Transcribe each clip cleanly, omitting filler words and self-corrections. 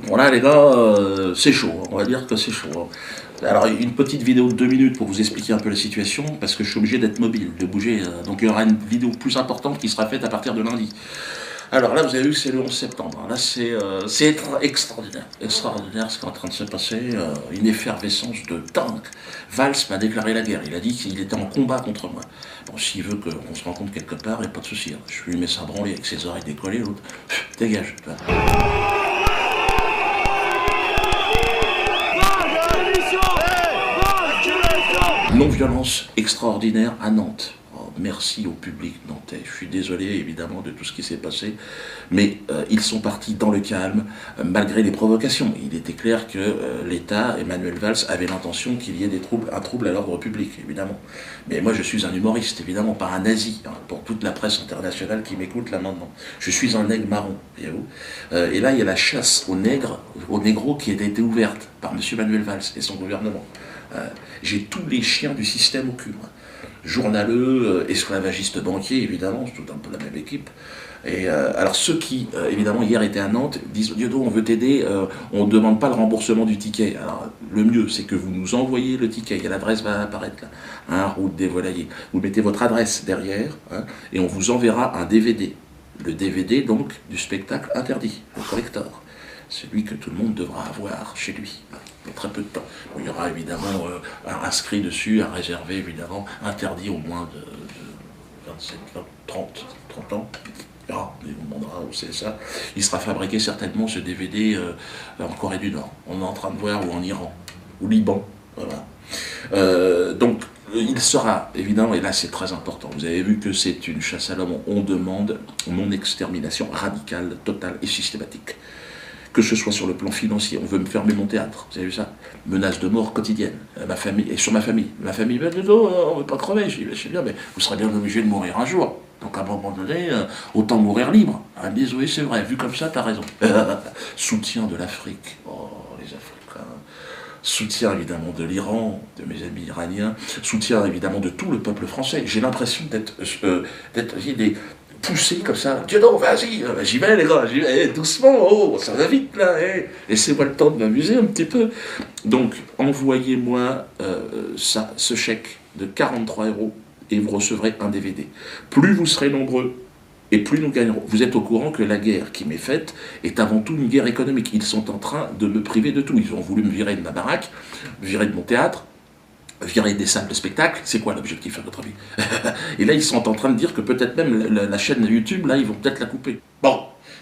Voilà les gars, c'est chaud, on va dire que c'est chaud. Alors une petite vidéo de 2 minutes pour vous expliquer un peu la situation, parce que je suis obligé d'être mobile, de bouger, donc il y aura une vidéo plus importante qui sera faite à partir de lundi. Alors là vous avez vu que c'est le 11 septembre, là c'est extraordinaire, extraordinaire ce qui est en train de se passer, une effervescence de dingue. Valls m'a déclaré la guerre, il a dit qu'il était en combat contre moi. Bon, s'il veut qu'on se rencontre quelque part, il n'y a pas de souci, hein. Je lui mets ça branler avec ses oreilles décollées, l'autre, dégage. Non-violence extraordinaire à Nantes. Oh, merci au public nantais. Je suis désolé évidemment de tout ce qui s'est passé, mais ils sont partis dans le calme, malgré les provocations. Il était clair que l'État, Emmanuel Valls, avait l'intention qu'il y ait un trouble à l'ordre public, évidemment. Mais moi je suis un humoriste, évidemment, pas un nazi, hein, pour toute la presse internationale qui m'écoute là maintenant. Je suis un nègre marron, voyez-vous. Et là il y a la chasse aux nègres, aux négros qui a été ouverte par M. Emmanuel Valls et son gouvernement. J'ai tous les chiens du système au cul, moi. Journaleux, esclavagistes banquiers, évidemment, c'est tout un peu la même équipe. Et alors ceux qui, évidemment, hier étaient à Nantes, disent « Diodo, on veut t'aider, on ne demande pas le remboursement du ticket ». Alors le mieux, c'est que vous nous envoyez le ticket, et l'adresse va apparaître là, hein, route des Volaillers. Vous mettez votre adresse derrière, hein, et on vous enverra un DVD. Le DVD, donc, du spectacle interdit, le collector. Celui que tout le monde devra avoir chez lui, dans très peu de temps. Bon, il y aura évidemment inscrit dessus, à réserver évidemment, interdit au moins de 27, 20, 30 ans. Ah, on vous demandera où c'est ça. Il sera fabriqué certainement ce DVD en Corée du Nord. On est en train de voir, ou en Iran, ou Liban. Voilà. Donc, il sera, évidemment, et là c'est très important, vous avez vu que c'est une chasse à l'homme, on demande mon extermination radicale, totale et systématique. Que ce soit sur le plan financier, on veut me fermer mon théâtre, vous avez vu ça? Menace de mort quotidienne, ma famille, et sur ma famille. Ma famille me dit, non, on ne veut pas crever, je dis, c'est bien, mais vous serez bien obligé de mourir un jour. Donc à un moment donné, autant mourir libre. Ils me disent, oui, c'est vrai, vu comme ça, t'as raison. Soutien de l'Afrique, oh, les Africains. Soutien évidemment de l'Iran, de mes amis iraniens. Soutien évidemment de tout le peuple français. J'ai l'impression d'être poussé comme ça. Dieu non, vas-y, j'y vais les gars, j'y vais, doucement, oh, ça va vite là, laissez-moi le temps de m'amuser un petit peu. Donc, envoyez-moi ce chèque de 43 € et vous recevrez un DVD. Plus vous serez nombreux, et plus nous gagnerons. Vous êtes au courant que la guerre qui m'est faite est avant tout une guerre économique. Ils sont en train de me priver de tout. Ils ont voulu me virer de ma baraque, virer de mon théâtre, virer des salles de spectacle. C'est quoi l'objectif à votre avis? Et là, ils sont en train de dire que peut-être même la chaîne YouTube, là, ils vont peut-être la couper. Bon,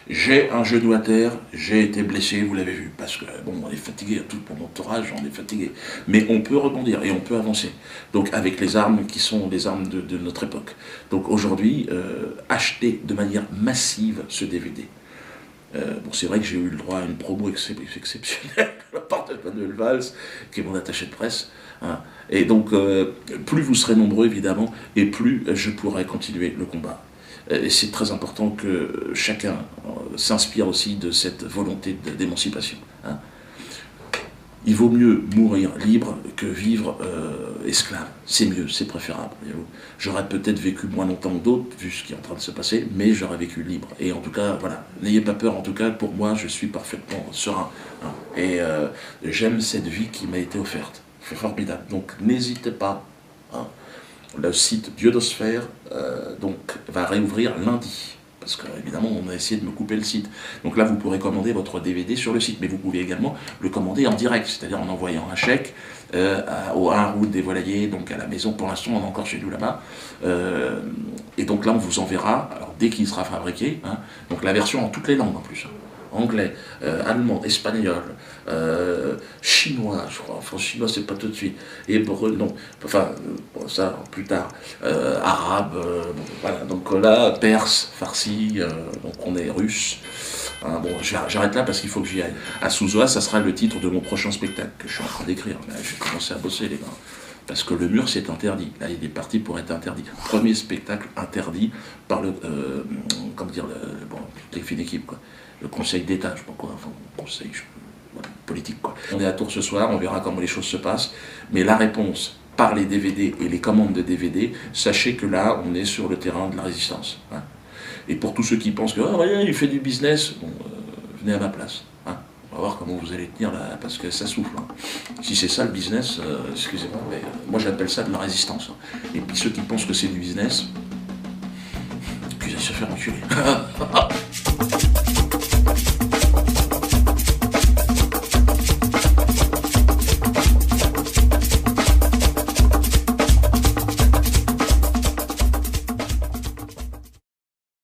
j'ai un genou à terre, j'ai été blessé, vous l'avez vu, parce que, bon, on est fatigué, tout mon entourage, on est fatigué. Mais on peut rebondir et on peut avancer. Donc, avec les armes qui sont les armes de notre époque. Donc, aujourd'hui, achetez de manière massive ce DVD. Bon, c'est vrai que j'ai eu le droit à une promo exceptionnelle de la part de Emmanuel Valls, qui est mon attaché de presse. Hein. Et donc, plus vous serez nombreux, évidemment, et plus je pourrai continuer le combat. Et c'est très important que chacun s'inspire aussi de cette volonté d'émancipation. Hein. Il vaut mieux mourir libre que vivre esclave. C'est mieux, c'est préférable. J'aurais peut-être vécu moins longtemps que d'autres, vu ce qui est en train de se passer, mais j'aurais vécu libre. Et en tout cas, voilà, n'ayez pas peur, en tout cas, pour moi, je suis parfaitement serein. Hein. Et j'aime cette vie qui m'a été offerte. C'est formidable. Donc, n'hésitez pas. Hein. Le site Diodosphère donc, va réouvrir lundi. Parce qu'évidemment, on a essayé de me couper le site. Donc là, vous pourrez commander votre DVD sur le site, mais vous pouvez également le commander en direct, c'est-à-dire en envoyant un chèque au 1 route des Volaillers, donc à la maison. Pour l'instant, on est encore chez nous là-bas. Et donc là, on vous enverra, alors dès qu'il sera fabriqué, hein, donc la version en toutes les langues en plus. Hein. Anglais, allemand, espagnol, chinois, je crois, enfin chinois c'est pas tout de suite, hébreu, non, enfin, bon, ça plus tard, arabe, bon, voilà, donc là, perse, farsi, donc on est russe. Hein, bon, j'arrête là parce qu'il faut que j'y aille. À Souzoa, ça sera le titre de mon prochain spectacle que je suis en train d'écrire. Je vais commencer à bosser, les gars. Parce que le mur, c'est interdit. Là, il est parti pour être interdit. Premier spectacle interdit par le, comment dire, bon, les fines équipes, quoi. Le conseil d'État, je sais pas quoi, enfin, conseil voilà, politique, quoi. On est à Tours ce soir, on verra comment les choses se passent. Mais la réponse, par les DVD et les commandes de DVD, sachez que là, on est sur le terrain de la résistance. Hein. Et pour tous ceux qui pensent que, oh, rien, il fait du business, bon, venez à ma place. Hein. va voir comment vous allez tenir là, parce que ça souffle. Hein. Si c'est ça le business, excusez-moi, mais moi j'appelle ça de la résistance. Hein. Et puis ceux qui pensent que c'est du business, puis ils se faire enculer.